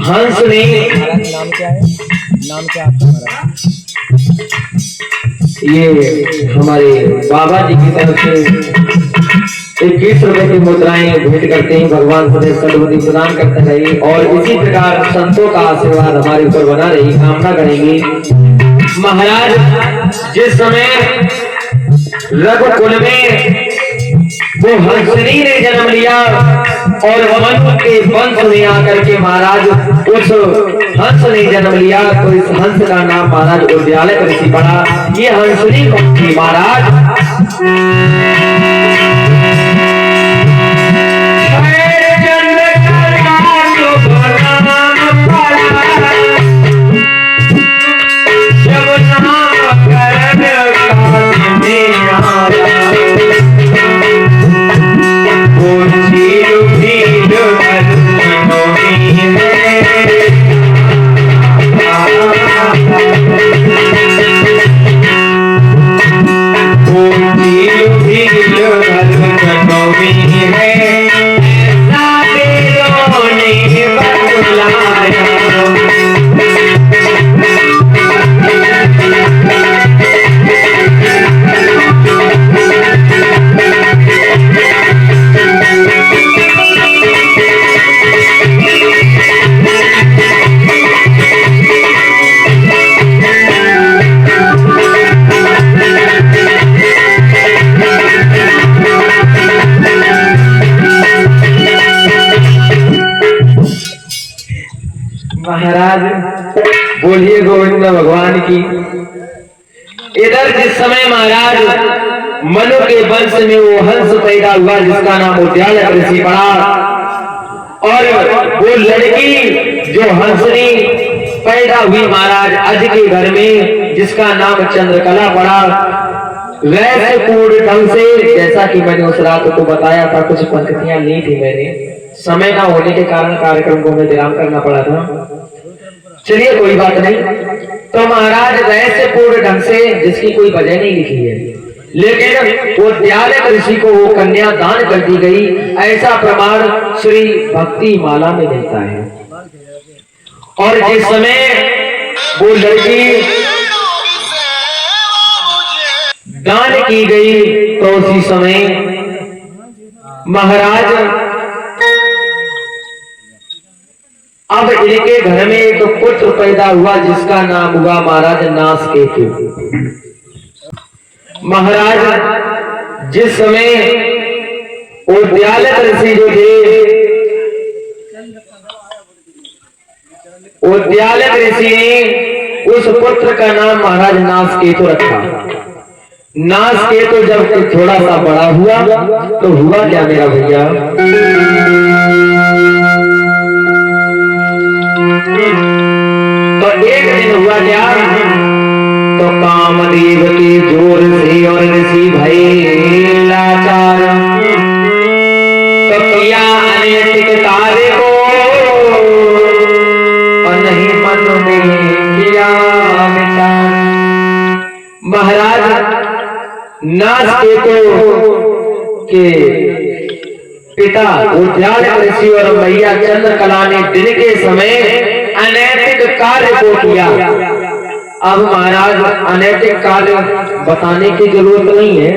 हंस ने नाम क्या है? नाम क्या आपका? ये हमारे बाबा जी की तरफ से 21 रुपए की मुद्राएं भेंट करते हैं। भगवान सदैव सद्बुद्धि प्रदान करते रहे और इसी प्रकार संतों का आशीर्वाद हमारे ऊपर बना रही कामना करेंगे। महाराज जिस समय रघुकुल में वो हंसनी ने जन्म लिया और मनु के वंश में आकर के महाराज उस हंस ने जन्म लिया, तो इस हंस का नाम महाराज उद्यालक ऋषि पड़ा। ये हंसनी कौन थी महाराज? महाराज बोलिए गोविंद भगवान की। इधर जिस समय महाराज मनु के वंश में वो हंस पैदा हुआ जिसका नाम उद्यालक ऋषि पड़ा, और वो लड़की जो हंसनी पैदा हुई महाराज अज के घर में जिसका नाम चंद्रकला पड़ा। वैसे पूर्ण ढंग से जैसा कि मैंने उस रात को बताया था, कुछ पंक्तियां ली थी मैंने, समय ना होने के कारण कार्यक्रम को हमें विराम करना पड़ा था। चलिए कोई बात नहीं। तो महाराज वैसे पूर्ण ढंग से जिसकी कोई वजह नहीं लिखी है, लेकिन वो उद्यालक ऋषि को वो कन्या दान कर दी गई, ऐसा प्रमाण श्री भक्ति माला में मिलता है। और जिस समय वो लड़की दान की गई तो उसी समय महाराज अब इनके घर में एक पुत्र पैदा हुआ जिसका नाम हुआ महाराज नासकेतु। महाराज जिस समय उद्यालक ऋषि जो थे, उद्यालक ऋषि ने उस पुत्र का नाम महाराज नासकेतु रखा। नासकेतु जब थोड़ा सा बड़ा हुआ तो हुआ क्या मेरा भैया, तो एक दिन हुआ क्या, तो कामदेव के जोर से और ऋषि भय लाचार, तो किया अनैतिक कार्य को और नहीं मन में महाराज नासकेतु के पिता उद्यालय ऋषि और मैया चंद्रकला ने दिन के समय अनैतिक कार्य को किया। अब महाराज अनैतिक कार्य बताने की जरूरत नहीं है।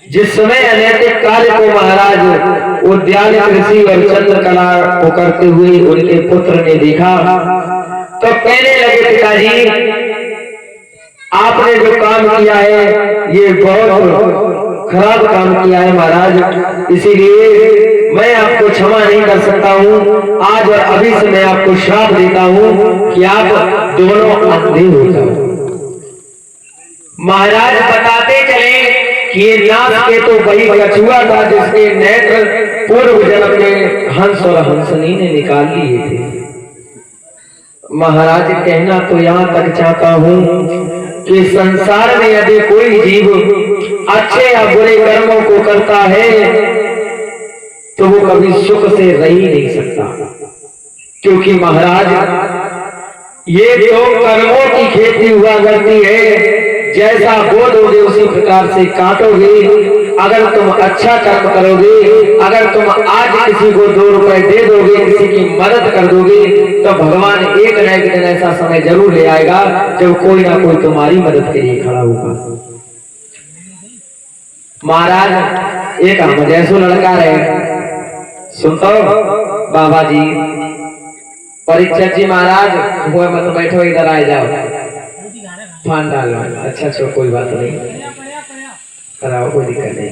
जिस समय अनैतिक कार्य को महाराज उद्यालय ऋषि और चंद्रकला को करते हुए उनके पुत्र ने देखा तो कहने लगे, पिताजी आपने जो काम किया है ये बहुत खराब काम किया है महाराज, इसीलिए मैं आपको क्षमा नहीं कर सकता हूँ। आज और अभी से मैं आपको श्राप देता हूँ कि आप दोनों अंधे हो जाओ। महाराज बताते चले कि ये नासकेतु वही कछुआ था जिसके नेत्र पूर्व जन्म में हंस और हंसनी ने निकाल लिए थे। महाराज कहना तो यहाँ तक चाहता हूँ कि संसार में यदि कोई जीव अच्छे या बुरे कर्मों को करता है तो वो कभी सुख से रह ही नहीं सकता, क्योंकि महाराज ये जो कर्मों की खेती हुआ करती है, जैसा बोलोगे उसी प्रकार से काटोगे। अगर तुम अच्छा कर्म करोगे, अगर तुम आज किसी को 2 रुपए दे दोगे, किसी की मदद कर दोगे, तो भगवान एक न एक दिन ऐसा समय जरूर ले आएगा जब कोई ना कोई तुम्हारी मदद के लिए खड़ा होगा। महाराज एक हम जैसो लड़का रहे, सुनता बाबा जी परीक्षक जी महाराज हुए मत बैठो, इधर आ जाओ, फान डालो। अच्छा अच्छा कोई बात नहीं, कराओ, कोई दिक्कत नहीं।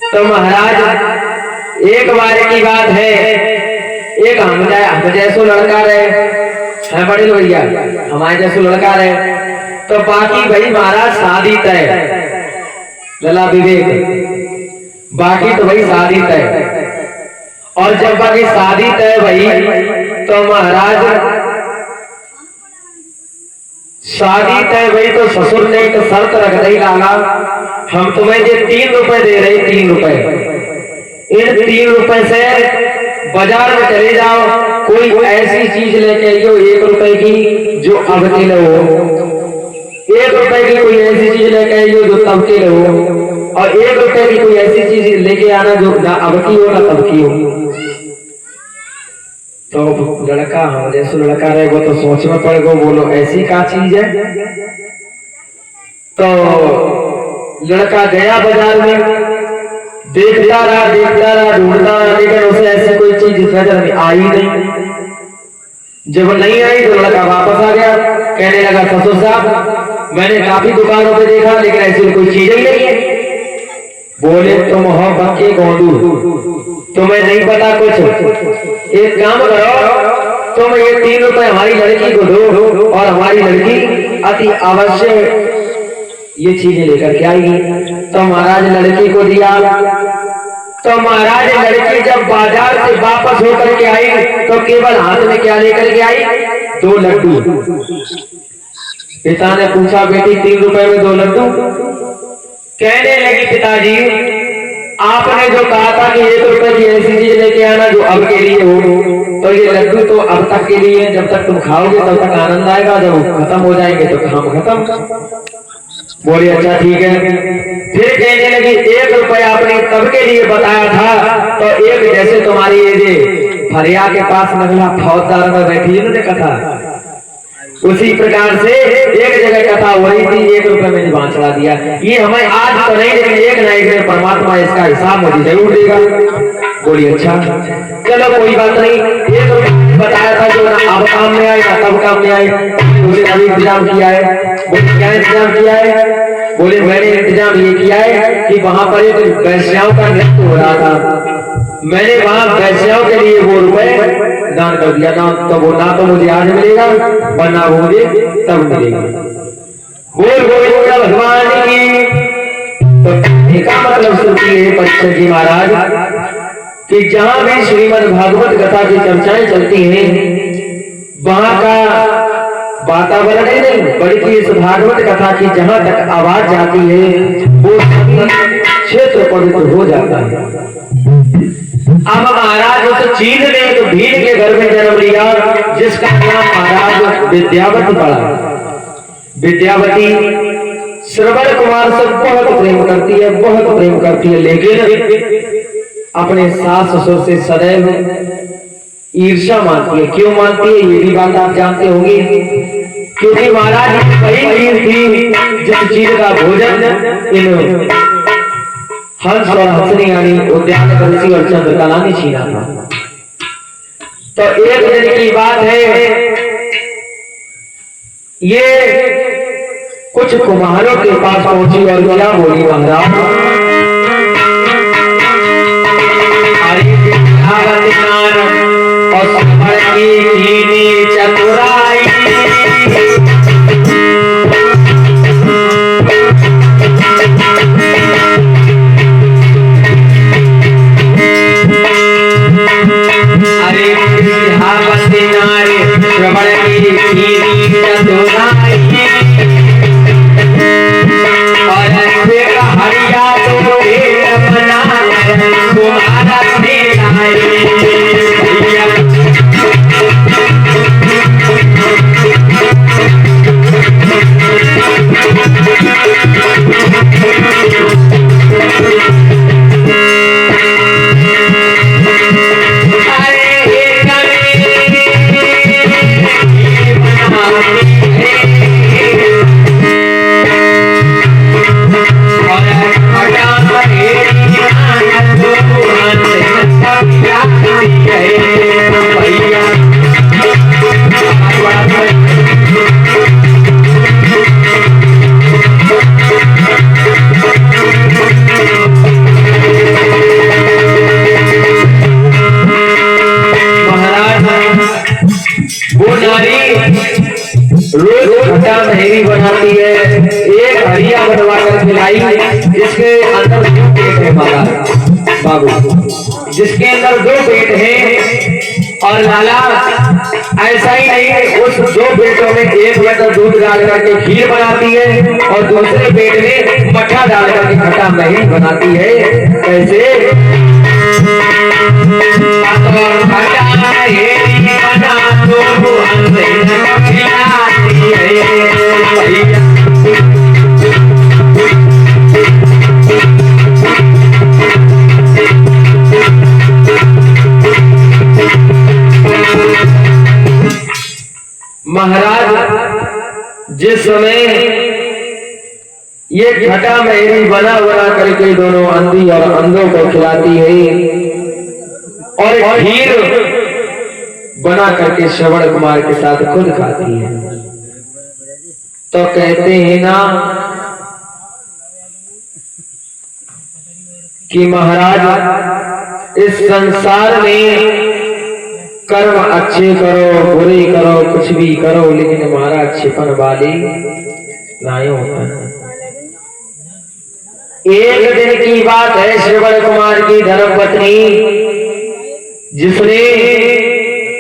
तो महाराज एक बार की बात है, एक हम जैसो लड़का रहे, बड़े भैया हमारे जैसो लड़का रहे, तो बाकी भाई महाराज शादी तय, लला विवेक, बाकी तो भाई शादी तय। और जब बाकी शादी तय भाई तो महाराज शादी तय भाई तो ससुर ने एक शर्त रख दी, लाला हम तुम्हें ये 3 रुपए दे रहे, 3 रुपए, इन 3 रुपए से बाजार में चले जाओ, कोई ऐसी चीज लेके आइयो 1 रुपए की जो अब के लो, 1 रुपए की कोई ऐसी चीज लेके आइयो जो तब के लो, और 1 रुपए की कोई ऐसी चीज लेके आना जो ना अब की हो ना तब की हो। तो लड़का हम जैसे लड़का रहेगा तो सोच में पड़ गो, बोलो ऐसी क्या चीज है। तो लड़का गया बाजार में, देखता रहा ढूंढता रहा, लेकिन उसे ऐसी कोई चीज नजर में आई नहीं। जब नहीं आई तो लड़का वापस आ गया, कहने लगा ससुर साहब मैंने काफी दुकानों पे देखा लेकिन ऐसी कोई चीज ही नहीं है। बोले तुम हो बच्चे गोंदू, तुम्हें नहीं पता कुछ, एक काम करो तुम ये 3 रुपए हमारी लड़की को दो और हमारी लड़की अति अवश्य ये चीजें लेकर के आएगी। तो महाराज लड़की को दिया। तो महाराज लड़की जब बाजार से वापस होकर के आई तो केवल हाथ में क्या लेकर के आई, 2 लड्डू। पिता ने पूछा बेटी 3 रुपए में 2 लड्डू? कहने लगी पिताजी आपने जो कहा था कि 1 रुपए की ऐसी चीज लेके आना जो अब के लिए हो, तो ये लड्डू तो अब तक के लिए, जब तक तुम खाओगे तब तक आनंद आएगा, जब खत्म हो जाएंगे तो काम खत्म। बोली अच्छा ठीक है। फिर कहने लगी 1 रुपए आपने तब के लिए बताया था, तो एक जैसे तुम्हारी ये फरिया के पास नगला फौजदार में बैठी है ना कथा, उसी प्रकार से एक जगह कथा हो रही थी, 1 रुपए में जुबान चढ़ा दिया। ये हमें आज तो नहीं, लेकिन एक ना एक दिन परमात्मा इसका हिसाब मुझे जरूर देगा। बोली अच्छा चलो कोई बात नहीं, 1 रुपए बताया था जो ना अब काम में आए ना तब काम में आए, बोले अभी इंतजाम किया है। बोले क्या इंतजाम किया है? बोले मैंने इंतजाम ये किया है कि वहां पर एक वैश्याओं का नृत्य हो रहा था, मैंने वहां वैश्याओं के लिए वो रुपए दान कर दिया ना, तो वो ना तो मुझे आज मिलेगा वरना वो मुझे तब मिलेगा। बोल गोविंद भगवान की। तो इसका मतलब सुनिए परीक्षक जी महाराज कि जहां भी श्रीमद् भागवत कथा की चर्चाएं चलती हैं वहां का वातावरण ही नहीं बल्कि इस भागवत कथा की जहां तक आवाज जाती है वो क्षेत्र पवित्र हो जाता है। अब महाराज उस चीन ने एक भीड़ के घर में जन्म लिया जिसका नाम महाराज विद्यावती पड़ा। विद्यावती श्रवण कुमार से बहुत प्रेम करती है, बहुत प्रेम करती है, लेकिन अपने सास ससुर से सदैव ईर्ष्या मानती है। क्यों मानती है ये भी बात आप जानते होंगे, क्योंकि महाराज पहली चीज थी जिस चीज का भोजन इन हंस और हंसनी यानी उद्यान तुलसी और चंद्रकला ने छीना था। तो एक दिन की बात है, ये कुछ कुम्हारों के पास पहुंची और क्या बोली, महाराज और चतुराई अरे नारे श्रवण की चतुराई और हरिया तो बना तुम्हारा बनाती है। एक हरिया बनवा कर खिलाई जिसके अंदर 2 पेट है महाराज बाबू, जिसके अंदर 2 पेट है। और लाला ऐसा ही नहीं, उस 2 पेटों में एक लीटर दूध डाल करके खीर बनाती है और दूसरे पेट में मट्ठा डाल करके खट्टा दही बनाती है। कैसे महाराज जिस समय ये खटा मेहरी बना बना करके दोनों अंधी और अंधों को खिलाती है और खीर बना करके श्रवण कुमार के साथ खुद खाती है, तो कहते हैं ना कि महाराज इस संसार में कर्म अच्छे करो बुरे करो कुछ भी करो, लेकिन महाराज छिपन वाले नहीं होता। एक दिन की बात है, श्रवण कुमार की धर्मपत्नी जिसने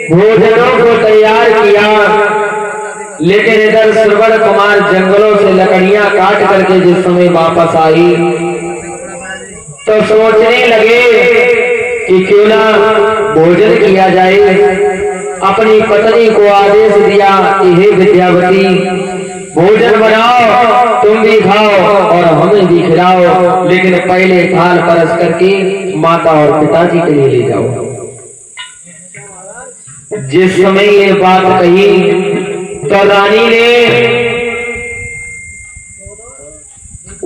भोजनों को तैयार किया, लेकिन इधर श्रवण कुमार जंगलों से लकड़ियां काट करके जिस समय वापस आई तो सोचने लगे कि क्यों ना भोजन किया जाए। अपनी पत्नी को आदेश दिया कि हे विद्यावती भोजन बनाओ, तुम भी खाओ और हमें भी खिलाओ, लेकिन पहले थाल परस करके माता और पिताजी के लिए ले जाओ। जिस समय ये बात कही तो रानी ने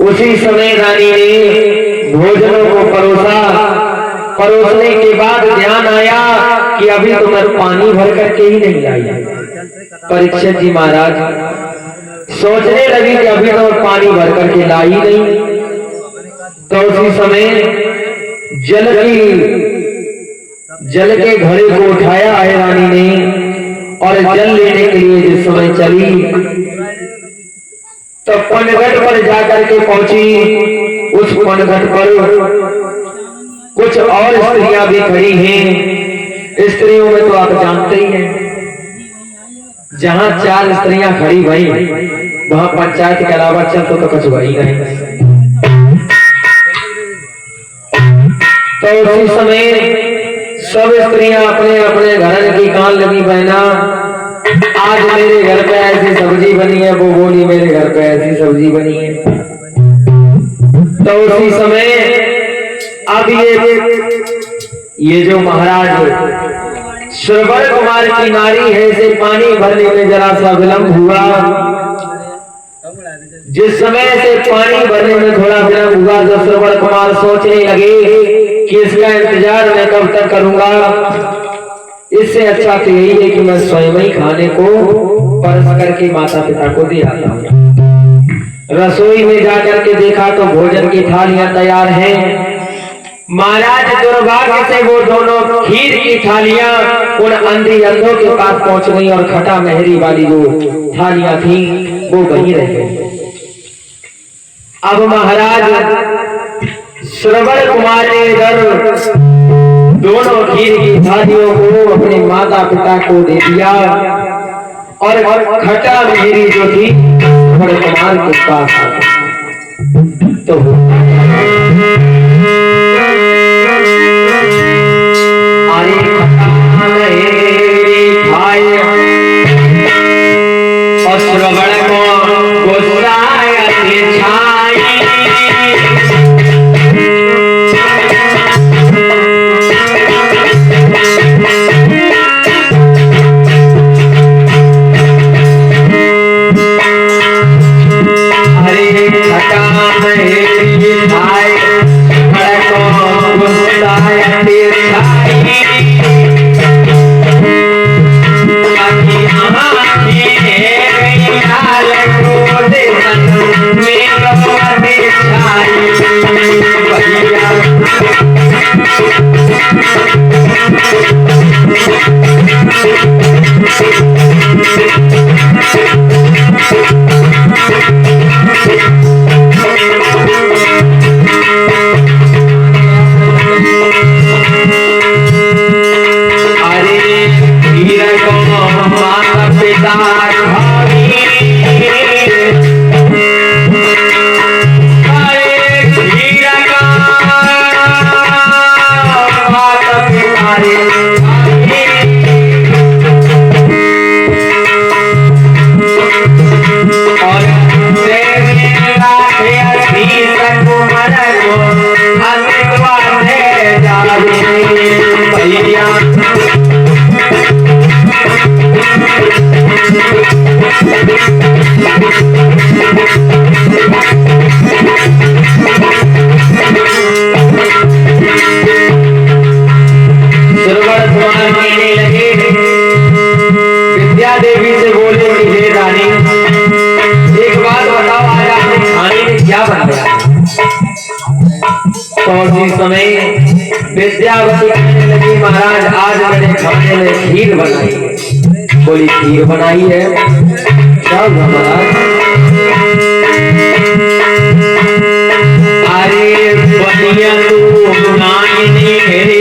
उसी समय रानी ने भोजनों को परोसा। परोसने के बाद ध्यान आया कि अभी तो मैं पानी भर करके ही नहीं लाई। परीक्षित जी महाराज सोचने लगी कि अभी तो मैं पानी भर करके लाई नहीं, तो उसी समय जल के घड़े को उठाया है रानी ने और जल लेने के लिए जिस समय चली तो पनघट पर जाकर के पहुंची। उस पनघट पर कुछ और स्त्रियां भी खड़ी हैं। स्त्रियों में तो आप जानते ही हैं, जहां 4 स्त्रियां खड़ी भई वहां पंचायत के अलावा चल तो कुछ वही नहीं। तो उसी समय सब स्त्रियां अपने अपने घर की कान लगी बहना। आज आज मेरे घर पे ऐसी सब्जी बनी है, वो बोली मेरे घर पे ऐसी सब्जी बनी है। तो उसी समय अब ये जो महाराज श्रवण कुमार की नारी है, इसे पानी भरने में जरा सा विलंब हुआ। जिस समय से पानी भरने में थोड़ा विलंब हुआ, तो श्रवण कुमार सोचने लगे कि इसका इंतजार मैं कब तक करूंगा, इससे अच्छा तो यही है कि मैं स्वयं ही खाने को परस करके माता पिता को दे आता हूँ। रसोई में जाकर के देखा तो भोजन की थालियां तैयार हैं। महाराज दुर्भाग्य से वो दोनों खीर की थालियां उन अंधी अंधों के पास पहुंच गई और खटा मेहरी वाली जो थालियां थी वो वहीं रह गई। अब महाराज श्रवण कुमार ने इधर दोनों खीर की थालियों को अपने माता पिता को दे दिया और खटा मेहरी जो थी श्रवण कुमार के पास आ गई। तो अरे खटा मेहरी खाए और श्रवण को गुस्साया छाई। समय विद्यावती कहने लगी, महाराज आज मैंने खाने में खीर बनाई है। बोली खीर बनाई है, क्या हुआ महाराज? अरे बनिया तू नानी मेरे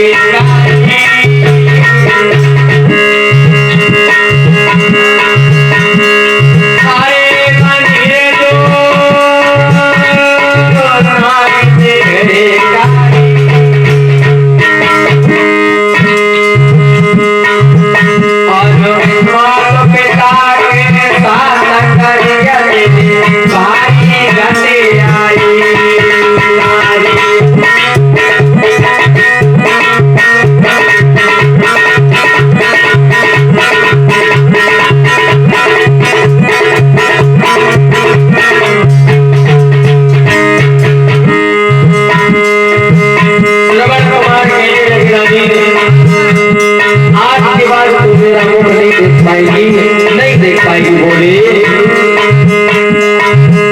नहीं देख पाएगी। बोले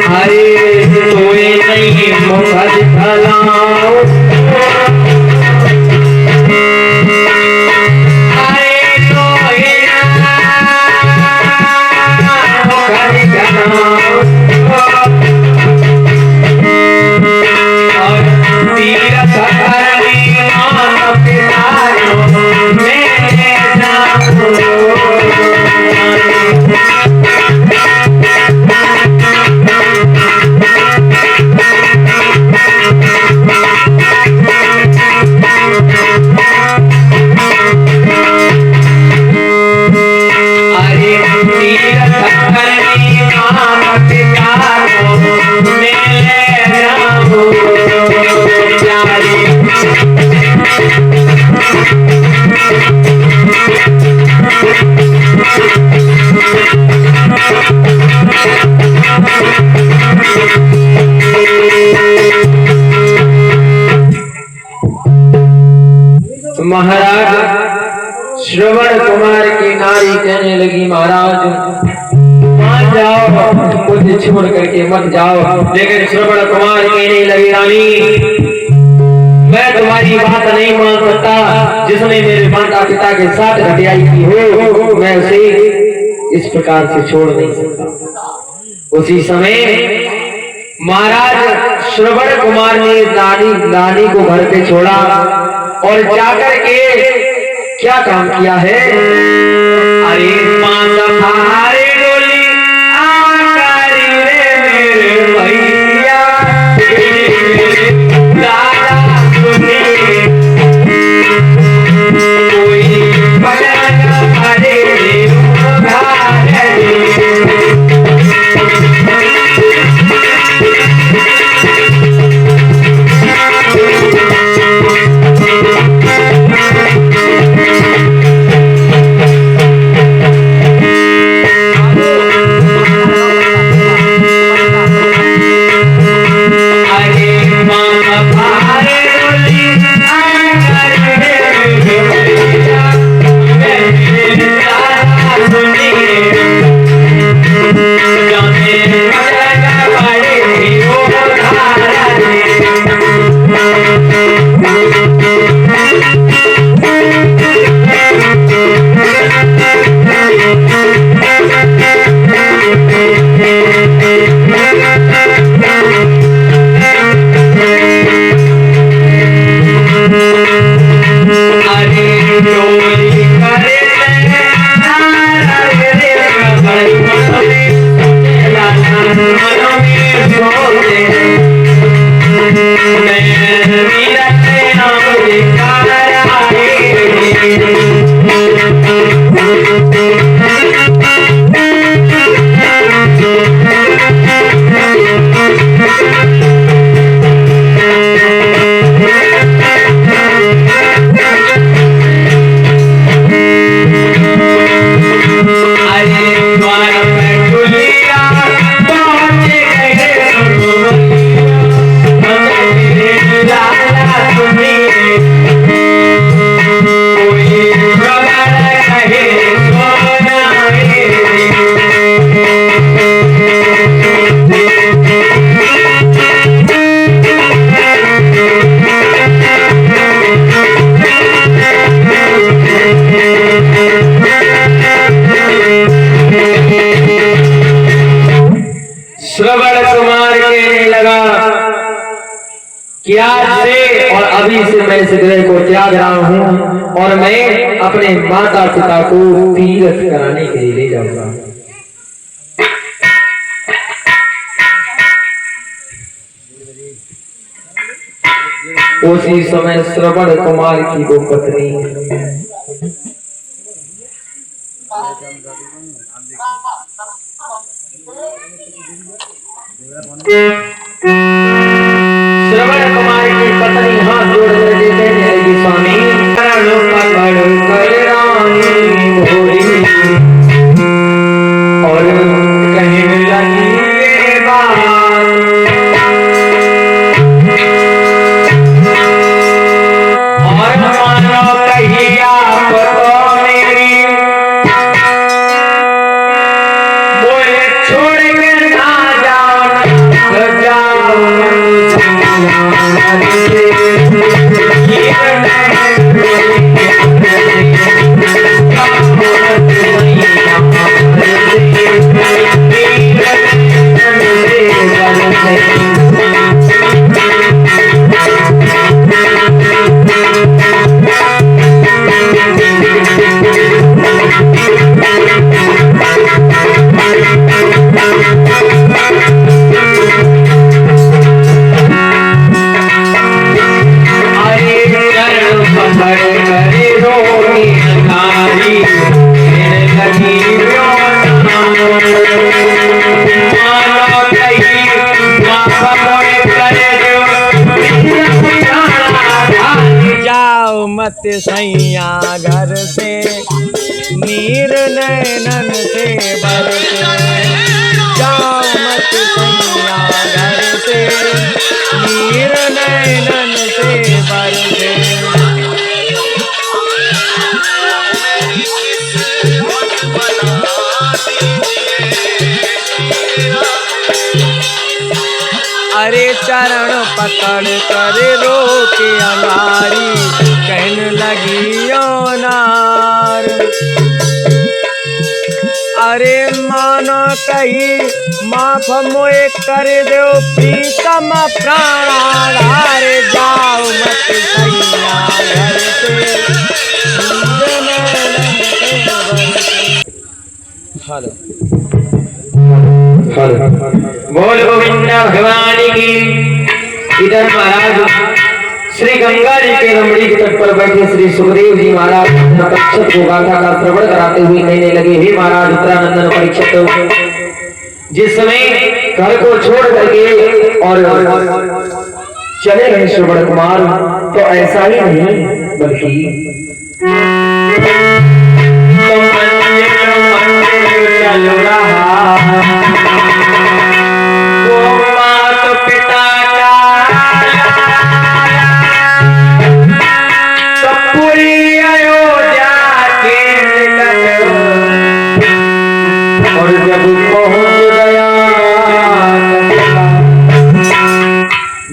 अरे सोए नहीं मुख दिखलाओ, अरे सोए मुख दिखलाओ और तीरथ करनी माता पिता मेरे नाम। तीरथ करनी माता पिता को मिले जाऊं प्यारी। महाराज श्रवण कुमार की नारी कहने लगी, महाराज मान जाओ, मुझे छोड़ करके मत जाओ। लेकिन श्रवण कुमार कहने लगे, रानी मैं तुम्हारी बात नहीं मान सकता। जिसने मेरे माता पिता के साथ घटियाई की हो, मैं उसे इस प्रकार से छोड़ नहीं सकता। उसी समय महाराज श्रवण कुमार ने रानी को घर पे छोड़ा और जाकर के क्या काम किया है। अरे मारे डोली आकारी रे मेरे भैया, दादा सुने कोई बना अरे श्रवण कुमार कहने लगा कि आज से और अभी से मैं इस ग्रह को त्याग रहा हूं और मैं अपने माता पिता को तीर्थ कराने के लिए ले जाऊंगा। उसी समय श्रवण कुमार की वो पत्नी श्रवण कुमार की पत्नी हाथ जोड़ करके कहने लगी, स्वामी और कहने लगी ये बात, और मानो कही आप तो मेरी बोले छोड़ के ना जाओ Bye. मत सैया घर से, नीर नैनन से बरसे। जाओ मत सैया घर से, नीर नैनन से बरसे। अरे चरण पकड़ कर रोके अंगारी, कहने लगी ओ नार। अरे मानो कही माफ मोए कर दो प्रीतम प्राणाधार। जाओ मत सैया घर से, हेलो बोल गोविंद भगवान की। इधर महाराज श्री गंगा जी के रमणी के तट पर बैठे श्री सुखदेव जी महाराज परीक्षित को गाथा का श्रवण कराते हुए कहने लगे, हे महाराज उत्तरानंदन परीक्षित, जिस समय घर को छोड़ करके और चले गए श्रवण कुमार, तो ऐसा ही नहीं बल्कि चल रहा पिता का पूरी अयोध्या के निकट, और जब पहुंच गया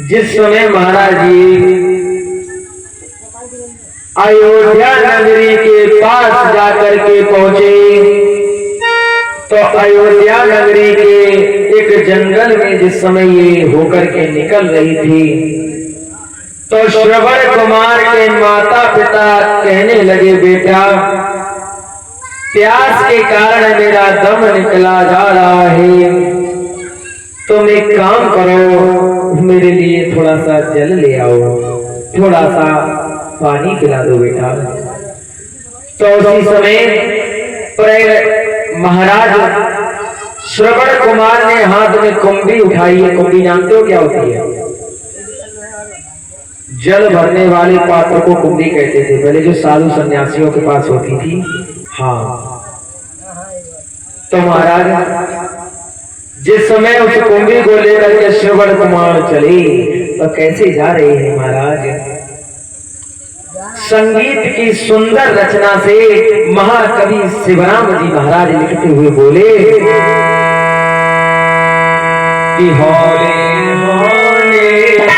जिस समय महाराज जी अयोध्या नगरी के पास जाकर के पहुंचे, तो अयोध्या नगरी के एक जंगल में जिस समय ये होकर के निकल रही थी, तो श्रवण कुमार के माता पिता कहने लगे, बेटा प्यास के कारण मेरा दम निकला जा रहा है, तुम एक काम करो, मेरे लिए थोड़ा सा जल ले आओ, थोड़ा सा पानी पिला दो बेटा। तो उसी समय महाराज श्रवण कुमार ने हाथ में कुंभी उठाई है। कुंभी जानते हो क्या होती है? जल भरने वाले पात्र को कुंभी कहते थे, पहले जो साधु सन्यासियों के पास होती थी। हाँ, तो महाराज जिस समय उस कुंभी को लेकर के श्रवण कुमार चले, तो कैसे जा रहे हैं महाराज? संगीत की सुंदर रचना से महाकवि शिवराम जी महाराज लिखते हुए बोले कि हौले हौले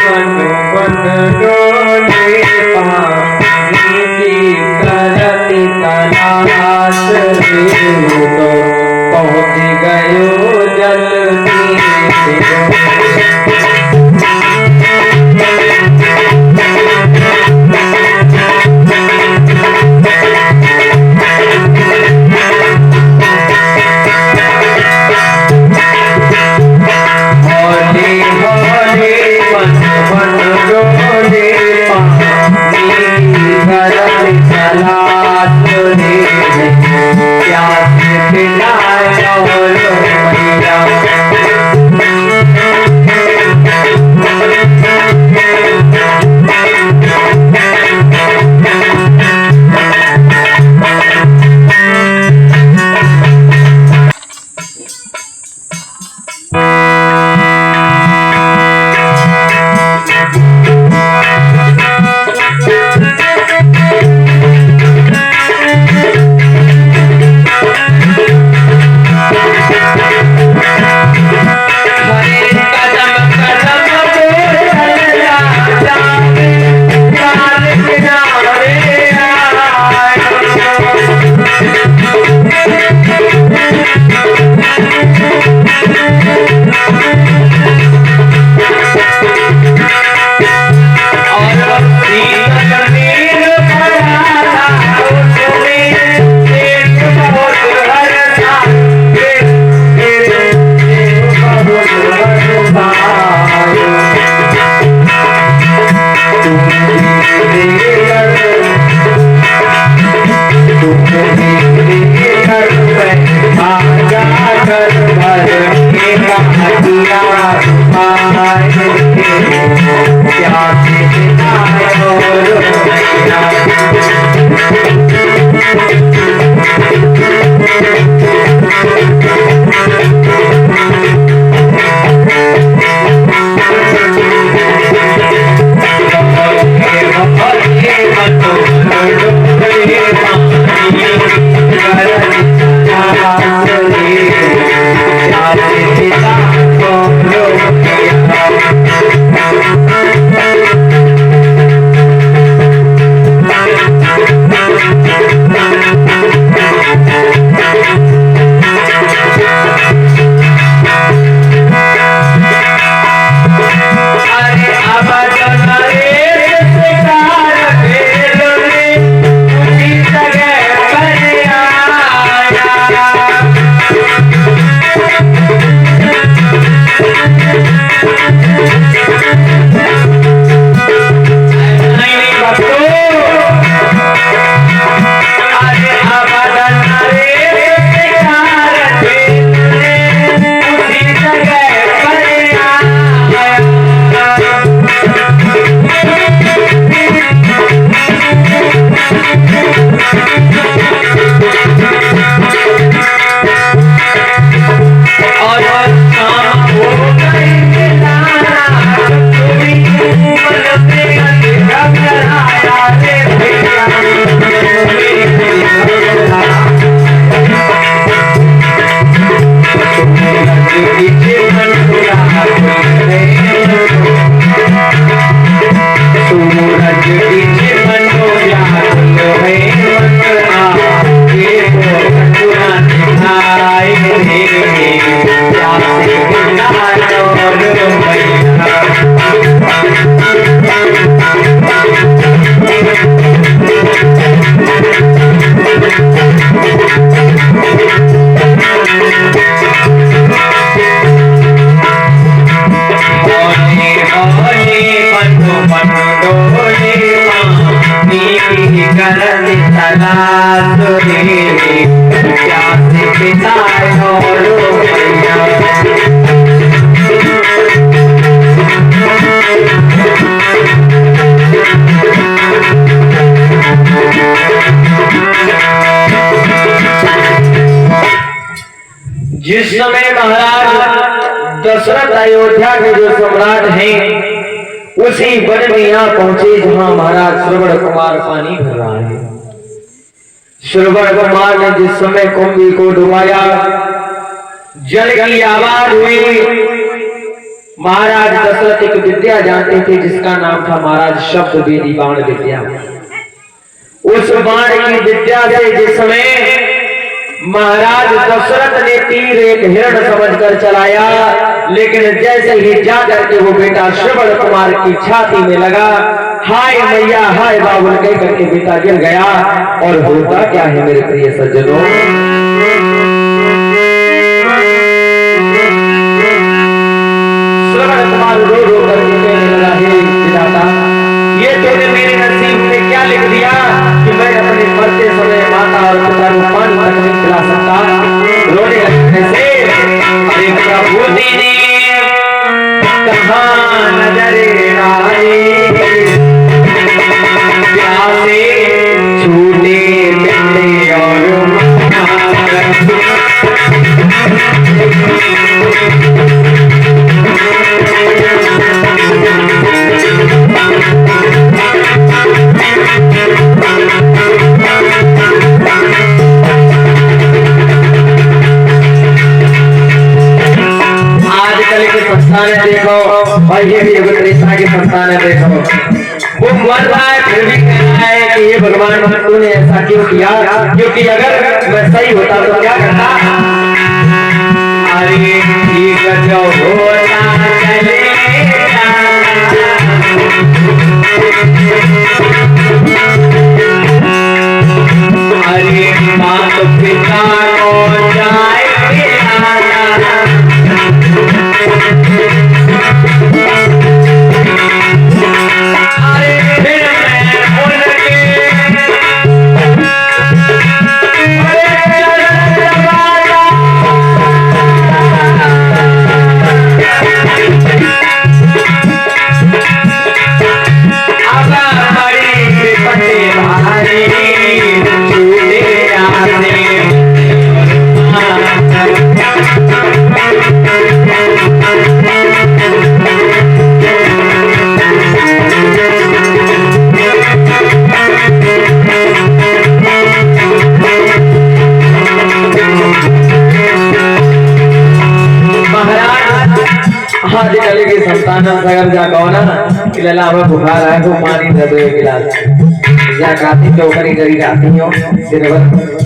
मन मन डोले, पानी की करती तलाश रे, तो पहुंच गयो जल्दी से। और शाम हो गई लाला तुम्ही मन में घबराया रे भैया सूरज पीछे बनो याद है मंगला ये तो कटुआ दिखाई दे प्यासे बिना और जिस समय महाराज दशरथ अयोध्या के जो सम्राट हैं उसी वन में यहाँ पहुंचे जहां महाराज श्रवण कुमार पानी भर रहा है। श्रवण कुमार ने जिस समय कुंभी को डुबाया जल की आवाज हुई। महाराज दशरथ एक विद्या जानते थे जिसका नाम था महाराज शब्द वेदी बाण विद्या। उस बाण की विद्या से जिस समय महाराज दशरथ ने तीर एक हिरण समझकर चलाया, लेकिन जैसे ही जा करके वो बेटा श्रवण कुमार की छाती में लगा, हाय मैया हाय बाबुल कह करके बेटा गिर गया। और होता क्या है मेरे प्रिय सज्जनों, श्रवण कुमार रो रो कर कहने लगा, हे विधाता ये तूने मेरे नसीब में क्या लिख दिया कि मैं अपने मरते समय माता और पिता को पानी तक नहीं पिला सकता। रोने लगने से अरे प्रभु ने कहा नजरे आई प्यासे छूटे मिलने और देखो और ये भी त्रेता के संतान है। देखो वो मर रहा है फिर भी कह रहा है कि ये भगवान तूने ऐसा क्यों किया, क्योंकि अगर मैं सही होता तो क्या करता। अरे ठीक जो होता चले अरे मात पिता को जाए अगर जा कहो ना कि लला हमें बुखार आए तो पानी दे दो एक गिलास, जा काती तो करी करी जाती हो दिन भर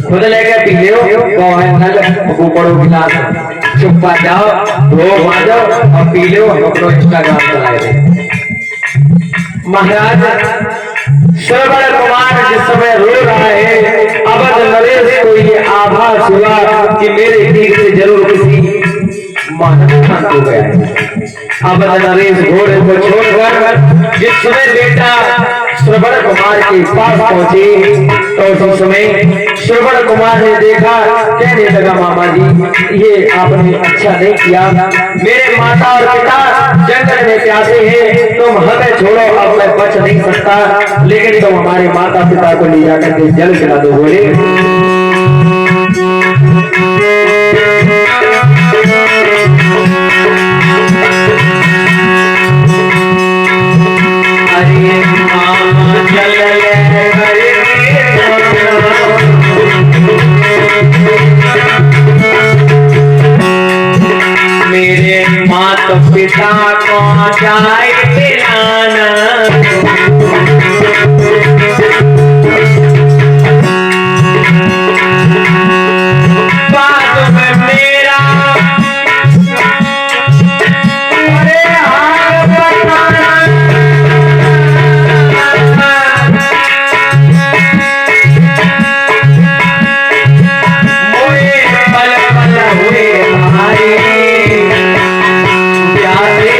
खुद लेके पी लो वो है नल ऊपरो गिलास चुप्पा जाओ रो माजो और पी लो। हम अपना इंस्टाग्राम चलाए थे। महाराज श्रवण कुमार जिस समय रो रहा है, अवध नरेश को ये आभास हुआ कि मेरे तीर से जरूर किसी मानव हो गया है। अब नरेश घोड़े को छोड़कर जिस समय बेटा श्रवण कुमार के पास पहुंचे तो उस समय श्रवण कुमार ने देखा, कहने लगा मामा जी ये आपने अच्छा नहीं किया, मेरे माता और पिता जंगल में प्यासे हैं, तुम हमें छोड़ो अब मैं बच नहीं सकता, लेकिन तुम हमारे माता पिता को ले जाकर के जल पिला दो। बोले पिता को जाए दिलाना बाद में मेरा अरे हाल बताना मोए पल पल हुए भारी प्यारे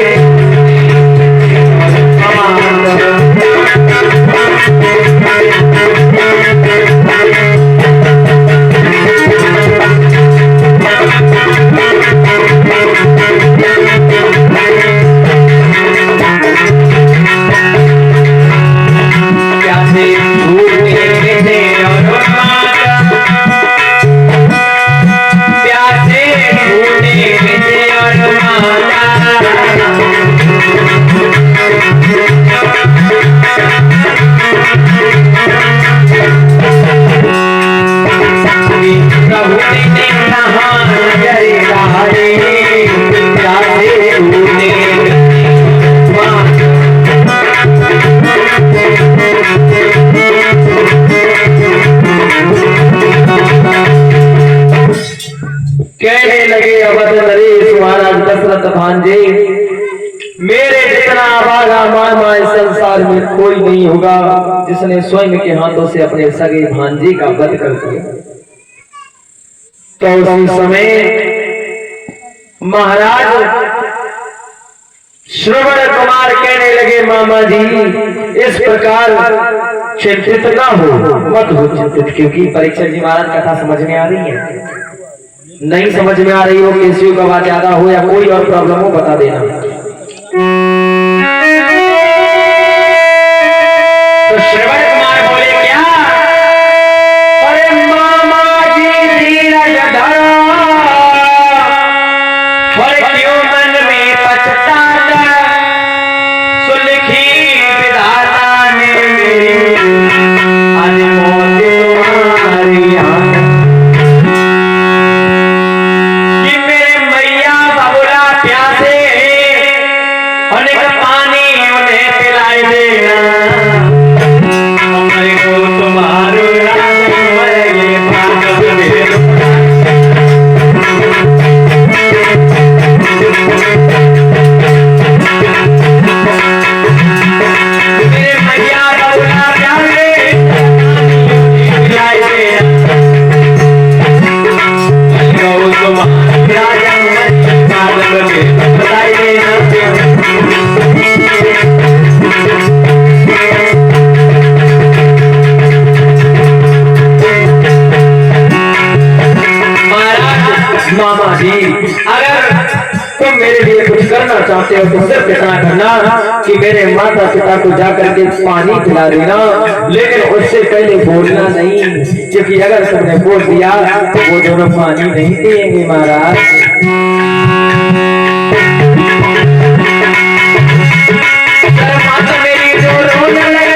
कहने लगे अवध नरेश महाराज दशरथ भांजे मेरे जितना भागा मामा इस संसार में कोई नहीं होगा जिसने स्वयं के हाथों से अपने सगे भांजे का वध कर दिया। तो उसी समय महाराज श्रवण कुमार कहने लगे मामा जी इस प्रकार चिंतित ना हो मत हो चिंतित क्योंकि परीक्षक जी महाराज कथा समझ में आ रही है नहीं समझ में आ रही हो केसीओ का बात ज्यादा हो या कोई और प्रॉब्लम हो बता देना। तो श्रवण कुमार बोले क्या अरे मामा जी धीरज धरो और क्यों मन में पछताता सुलखी विधाता ने मेरी आज मौत तुम्हारी आंख पानी उन्हें पिलाई देना हमारे को तुम्हारे मेरे मैया बबुला प्यारे पिलाई देना तुम्हारे पिलाई देना मामा जी अगर तुम मेरे लिए कुछ करना चाहते हो तो सिर्फ इतना करना कि मेरे माता पिता को जाकर के पानी पिला देना लेकिन उससे पहले बोलना नहीं क्योंकि अगर तुमने बोल दिया तो वो दोनों पानी नहीं पिएंगे महाराज। माता मेरी जो रोने लगे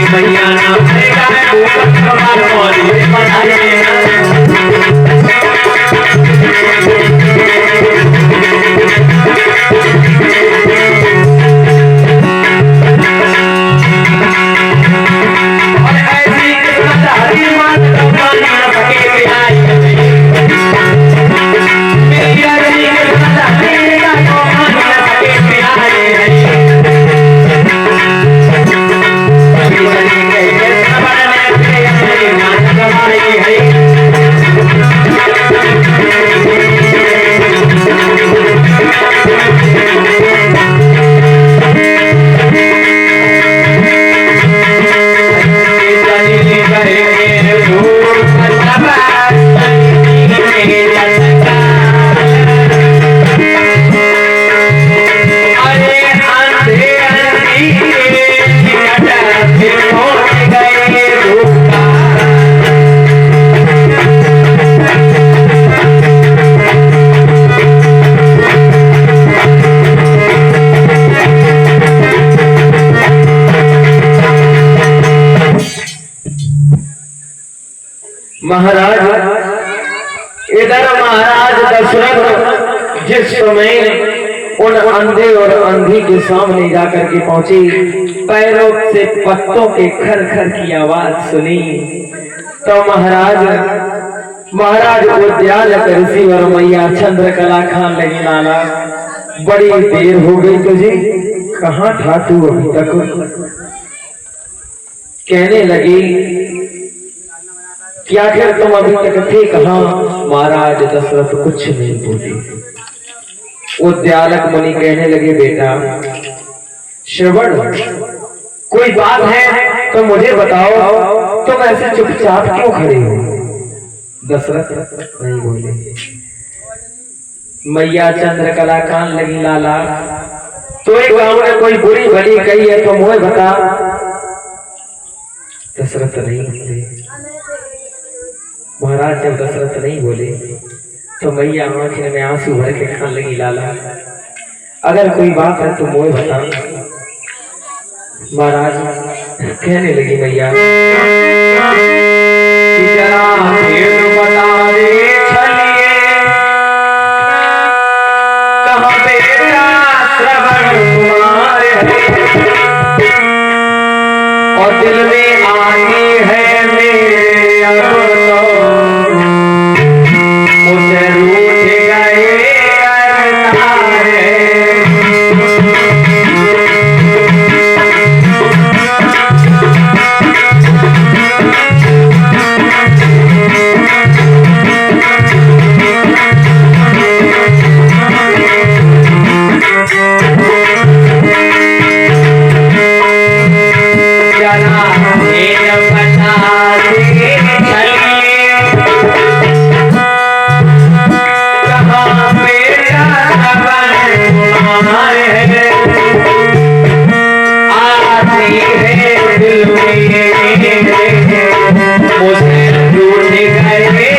मैया ना महाराज इधर महाराज दशरथ जिस समय उन अंधे और अंधी के सामने जाकर के पहुंचे, पैरों से पत्तों के खर खर की आवाज सुनी, तो महाराज उद्यालक ऋषि और मैया चंद्रकला खान लगी, लाला बड़ी देर हो गई तुझे, कहाँ था तू अभी तक? कहने लगी कि आखिर तुम अभी तक थे कहाँ? महाराज दशरथ कुछ नहीं बोले। उद्यालक मुनि कहने लगे, बेटा श्रवण, कोई बात है तो मुझे बताओ, तुम ऐसे चुपचाप क्यों खड़े हो? दशरथ नहीं बोले। मैया चंद्रकला कान लगी, लाला तो एक गांव में कोई बुरी भली कही है तो मुझे बता। दशरथ नहीं बोले। महाराज जब दशरथ नहीं बोले तो मैया आंखें में आंसू भर के खान लगी, लाला अगर कोई बात है तो मुझे बता। महाराज कहने लगी मैया, बता दे चलिए कहाँ बेटा श्रवण कुमार है, और दिल में आनी है मेरे अब तो मुझे रूठ गए तारे।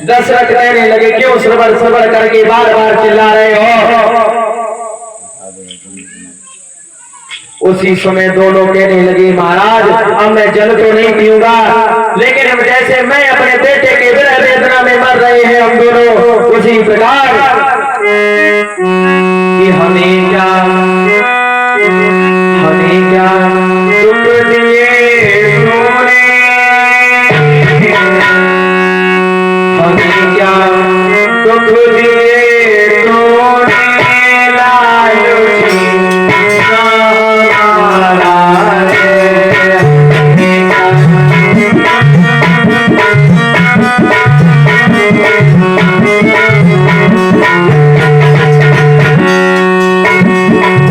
दशरथ कहने लगे, क्यों सरबर सरबर करके बार बार चिल्ला रहे हो? उसी समय दोनों कहने लगे, महाराज अब मैं जल तो नहीं पीऊंगा, लेकिन हम जैसे मैं अपने बेटे के विरह वेदना में मर रहे हैं हम दोनों, उसी प्रकार कि हमें क्या दुख दिए उन्होंने, हमें क्या दुख दिए तूने, लालची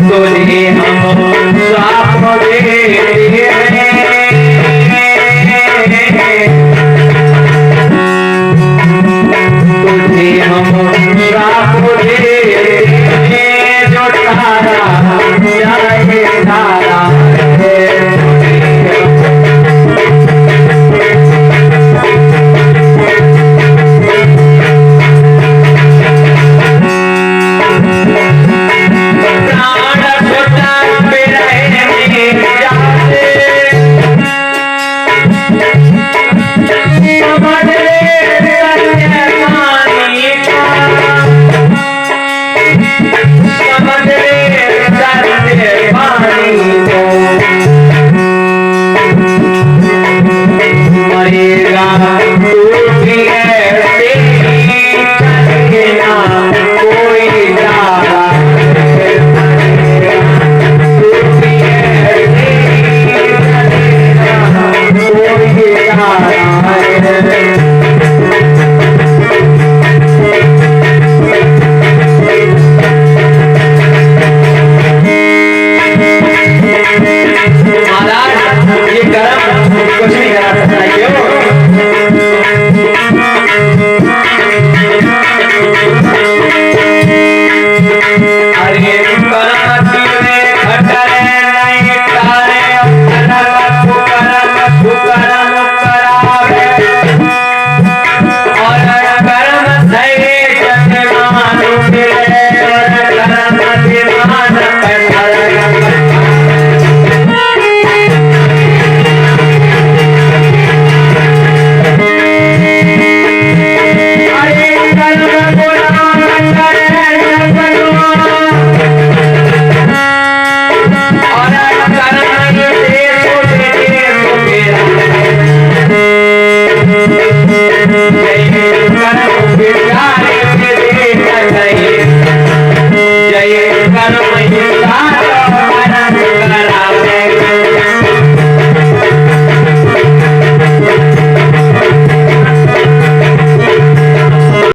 तुझे हम साथ मेरा टूटी है तेरी ना कोई चारा टूटी है तेरी ना कोई चारा महाराज ये गरम कुछ नहीं